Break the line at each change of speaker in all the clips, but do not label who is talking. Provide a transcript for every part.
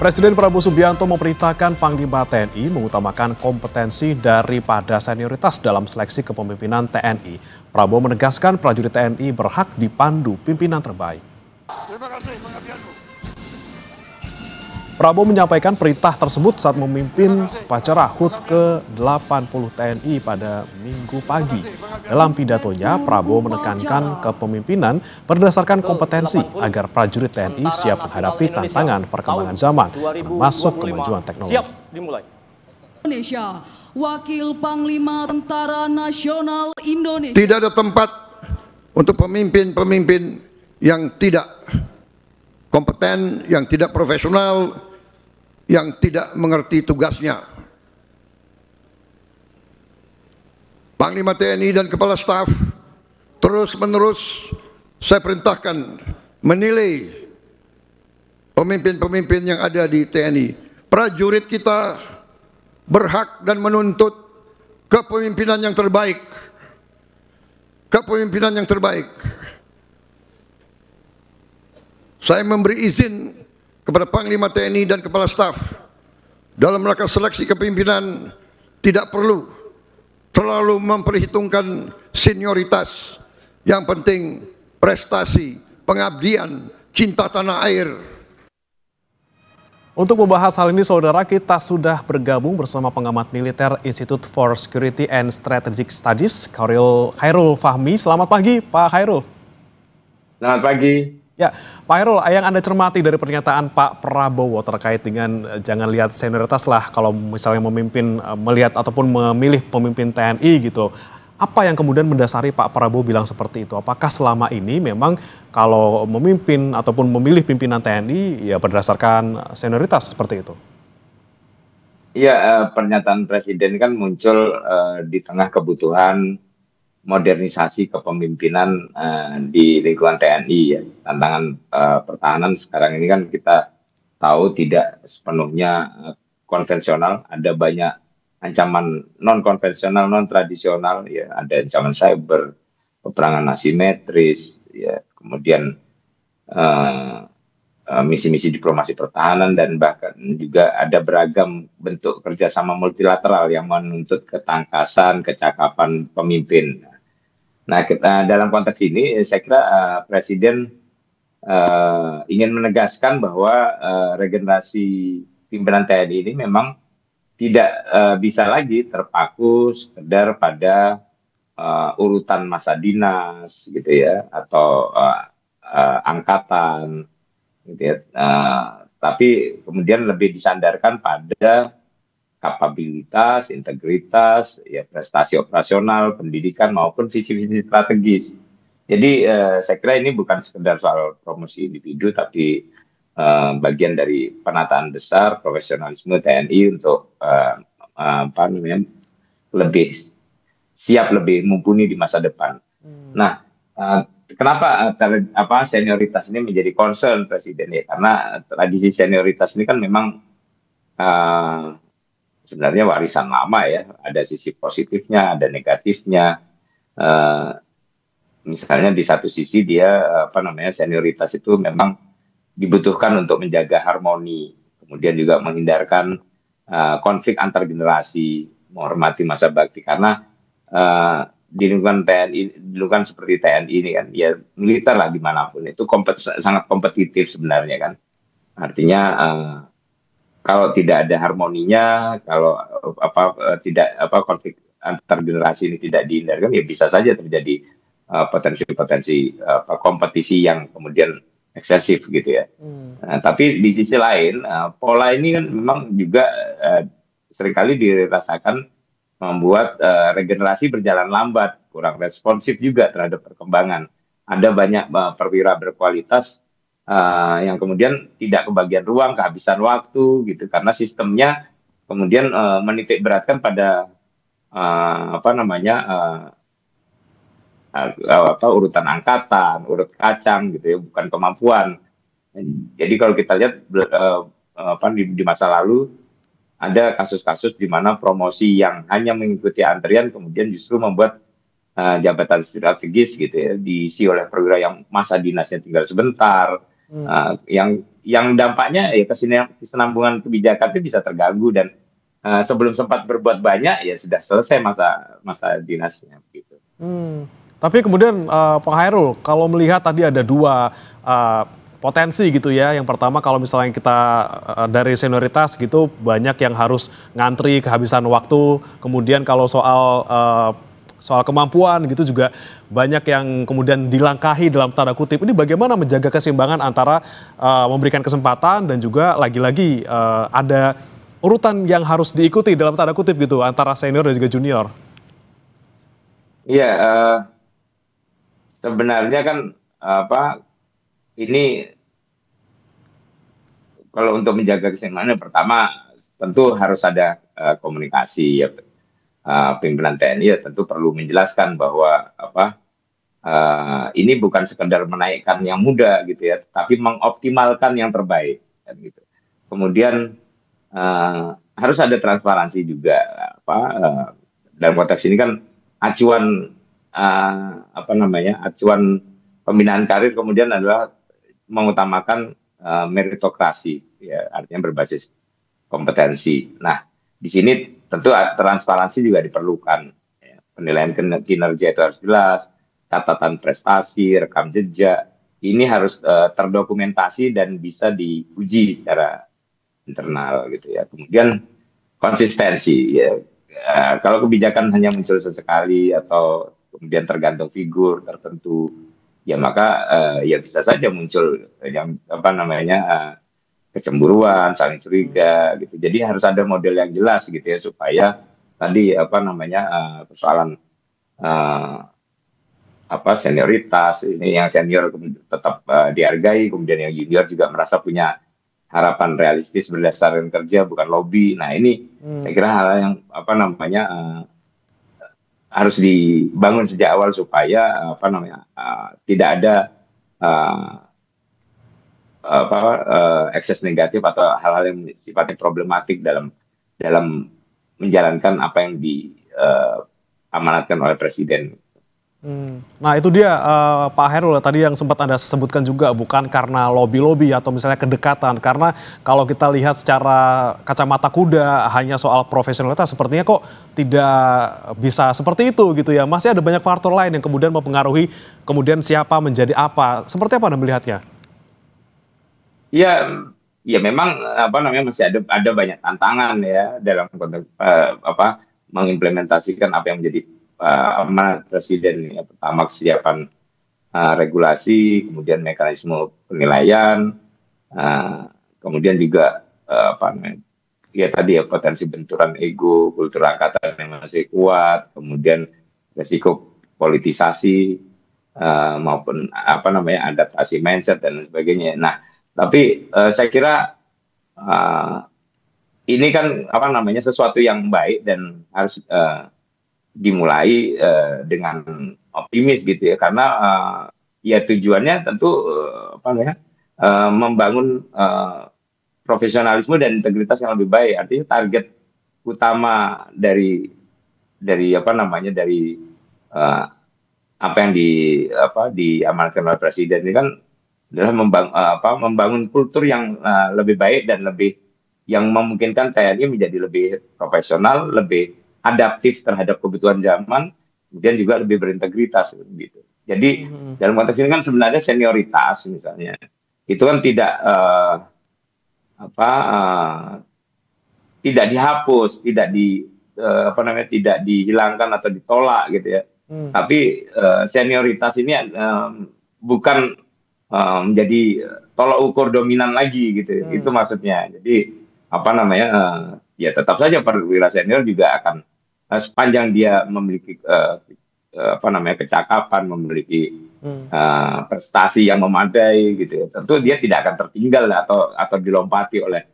Presiden Prabowo Subianto memerintahkan Panglima TNI mengutamakan kompetensi daripada senioritas dalam seleksi kepemimpinan TNI. Prabowo menegaskan prajurit TNI berhak dipandu pimpinan terbaik. Terima kasih pengertianmu. Prabowo menyampaikan perintah tersebut saat memimpin upacara HUT ke-80 TNI pada Minggu pagi. Dalam pidatonya, Prabowo menekankan kepemimpinan berdasarkan kompetensi agar prajurit TNI siap menghadapi tantangan perkembangan zaman, termasuk kemajuan teknologi.
Siap dimulai.
Indonesia, Wakil Panglima Tentara Nasional Indonesia.
Tidak ada tempat untuk pemimpin-pemimpin yang tidak kompeten, yang tidak profesional, yang tidak mengerti tugasnya. Panglima TNI dan Kepala Staf terus-menerus saya perintahkan menilai pemimpin-pemimpin yang ada di TNI. Prajurit kita berhak dan menuntut kepemimpinan yang terbaik. Kepemimpinan yang terbaik. Saya memberi izin kepada Panglima TNI dan Kepala Staf dalam rangka seleksi kepemimpinan tidak perlu terlalu memperhitungkan senioritas. Yang penting prestasi, pengabdian, cinta tanah air.
Untuk membahas hal ini, saudara, kita sudah bergabung bersama pengamat militer Institute for Security and Strategic Studies, Khairul Fahmi. Selamat pagi, Pak Khairul.
Selamat pagi.
Ya, Pak Khairul, yang Anda cermati dari pernyataan Pak Prabowo terkait dengan jangan lihat senioritas lah kalau misalnya memimpin, melihat ataupun memilih pemimpin TNI gitu. Apa yang kemudian mendasari Pak Prabowo bilang seperti itu? Apakah selama ini memang kalau memimpin ataupun memilih pimpinan TNI ya berdasarkan senioritas seperti itu?
Iya, pernyataan Presiden kan muncul di tengah kebutuhan modernisasi kepemimpinan di lingkungan TNI ya. Tantangan pertahanan sekarang ini kan kita tahu tidak sepenuhnya konvensional, ada banyak ancaman non konvensional, non tradisional ya, ada ancaman cyber, peperangan asimetris ya, kemudian misi-misi diplomasi pertahanan, dan bahkan juga ada beragam bentuk kerjasama multilateral yang menuntut ketangkasan, kecakapan pemimpin. Nah, dalam konteks ini saya kira Presiden ingin menegaskan bahwa regenerasi pimpinan TNI ini memang tidak bisa lagi terpaku sekedar pada urutan masa dinas gitu ya, atau angkatan gitu ya. Tapi kemudian lebih disandarkan pada kapabilitas, integritas, ya, prestasi operasional, pendidikan maupun visi-visi strategis. Jadi saya kira ini bukan sekedar soal promosi individu, tapi bagian dari penataan besar profesionalisme TNI untuk lebih siap, lebih mumpuni di masa depan. Nah, kenapa senioritas ini menjadi concern Presiden ya? Karena tradisi senioritas ini kan memang sebenarnya warisan lama ya, ada sisi positifnya, ada negatifnya. Misalnya di satu sisi dia senioritas itu memang dibutuhkan untuk menjaga harmoni, kemudian juga menghindarkan konflik antar generasi, menghormati masa bakti, karena di lingkungan TNI, lingkungan seperti TNI ini kan, ya militer lah dimanapun itu sangat kompetitif sebenarnya kan. Artinya kalau tidak ada harmoninya, kalau konflik antar generasi ini tidak dihindarkan, ya bisa saja terjadi potensi-potensi kompetisi yang kemudian eksesif gitu ya. Nah, tapi di sisi lain pola ini kan memang juga seringkali dirasakan membuat regenerasi berjalan lambat, kurang responsif juga terhadap perkembangan. Ada banyak perwira berkualitas yang kemudian tidak kebagian ruang, kehabisan waktu gitu, karena sistemnya kemudian menitik beratkan pada urutan angkatan, urut kacang gitu ya, bukan kemampuan. Jadi kalau kita lihat di masa lalu ada kasus-kasus di mana promosi yang hanya mengikuti antrian kemudian justru membuat jabatan strategis gitu ya diisi oleh perwira yang masa dinasnya tinggal sebentar, Yang dampaknya ya kesinambungan kebijakan itu bisa terganggu dan sebelum sempat berbuat banyak ya sudah selesai masa dinasnya gitu.
Tapi kemudian Pak Hairul, kalau melihat tadi ada dua potensi gitu ya. Yang pertama kalau misalnya kita dari senioritas gitu banyak yang harus ngantri kehabisan waktu. Kemudian kalau soal kemampuan gitu juga banyak yang kemudian dilangkahi dalam tanda kutip. Ini bagaimana menjaga keseimbangan antara memberikan kesempatan dan juga lagi-lagi ada urutan yang harus diikuti dalam tanda kutip gitu antara senior dan juga junior.
Iya, sebenarnya kan ini kalau untuk menjaga keseimbangan pertama tentu harus ada komunikasi ya. Pimpinan TNI ya tentu perlu menjelaskan bahwa ini bukan sekedar menaikkan yang muda gitu ya, tapi mengoptimalkan yang terbaik kan gitu. Kemudian harus ada transparansi juga dalam konteks ini kan acuan acuan pembinaan karir kemudian adalah mengutamakan meritokrasi ya, artinya berbasis kompetensi. Nah, di sini tentu transparansi juga diperlukan. Ya. Penilaian kinerja itu harus jelas, catatan prestasi, rekam jejak, ini harus terdokumentasi dan bisa diuji secara internal gitu ya. Kemudian konsistensi ya. Kalau kebijakan hanya muncul sesekali atau kemudian tergantung figur tertentu, ya maka ya bisa saja muncul yang kecemburuan, saling curiga gitu. Jadi harus ada model yang jelas gitu ya supaya tadi persoalan senioritas ini yang senior tetap dihargai, kemudian yang junior juga merasa punya harapan realistis berdasarkan kerja bukan lobby. Nah ini saya kira hal yang harus dibangun sejak awal supaya tidak ada ekses negatif atau hal-hal yang sifatnya problematik dalam menjalankan apa yang diamanatkan oleh Presiden.
Nah itu dia Pak Hairul tadi yang sempat Anda sebutkan juga bukan karena lobby-lobby atau misalnya kedekatan, karena kalau kita lihat secara kacamata kuda hanya soal profesionalitas sepertinya kok tidak bisa seperti itu gitu ya. Masih ada banyak faktor lain yang kemudian mempengaruhi kemudian siapa menjadi apa. Seperti apa Anda melihatnya?
Ya memang masih ada banyak tantangan ya dalam konteks mengimplementasikan apa yang menjadi amanat Presiden. Ya, pertama kesiapan regulasi, kemudian mekanisme penilaian, kemudian juga potensi benturan ego, kultur angkatan yang masih kuat, kemudian resiko politisasi maupun adaptasi mindset dan sebagainya. Nah, tapi saya kira ini kan sesuatu yang baik dan harus dimulai dengan optimis gitu ya, karena ya tujuannya tentu membangun profesionalisme dan integritas yang lebih baik. Artinya target utama dari apa yang diamanatkan oleh Presiden ini kan adalah membangun kultur yang lebih baik dan lebih yang memungkinkan TNI menjadi lebih profesional, lebih adaptif terhadap kebutuhan zaman, kemudian juga lebih berintegritas gitu. Jadi dalam konteks ini kan sebenarnya senioritas misalnya itu kan tidak dihapus, tidak dihilangkan atau ditolak gitu ya. Tapi senioritas ini bukan menjadi tolak ukur dominan lagi gitu. Itu maksudnya. Jadi ya tetap saja perwira senior juga akan sepanjang dia memiliki kecakapan, memiliki prestasi yang memadai gitu ya. Tentu dia tidak akan tertinggal atau dilompati oleh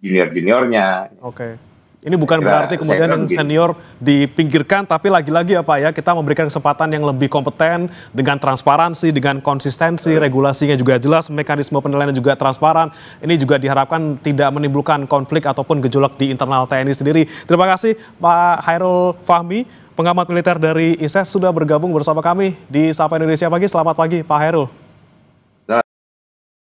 junior-juniornya.
Oke. Ini bukan berarti kemudian yang senior dipinggirkan, tapi lagi-lagi kita memberikan kesempatan yang lebih kompeten dengan transparansi, dengan konsistensi, regulasinya juga jelas, mekanisme penilaian juga transparan. Ini juga diharapkan tidak menimbulkan konflik ataupun gejolak di internal TNI sendiri. Terima kasih Pak Hairul Fahmi, pengamat militer dari ISES sudah bergabung bersama kami di Sapa Indonesia Pagi. Selamat pagi Pak Hairul.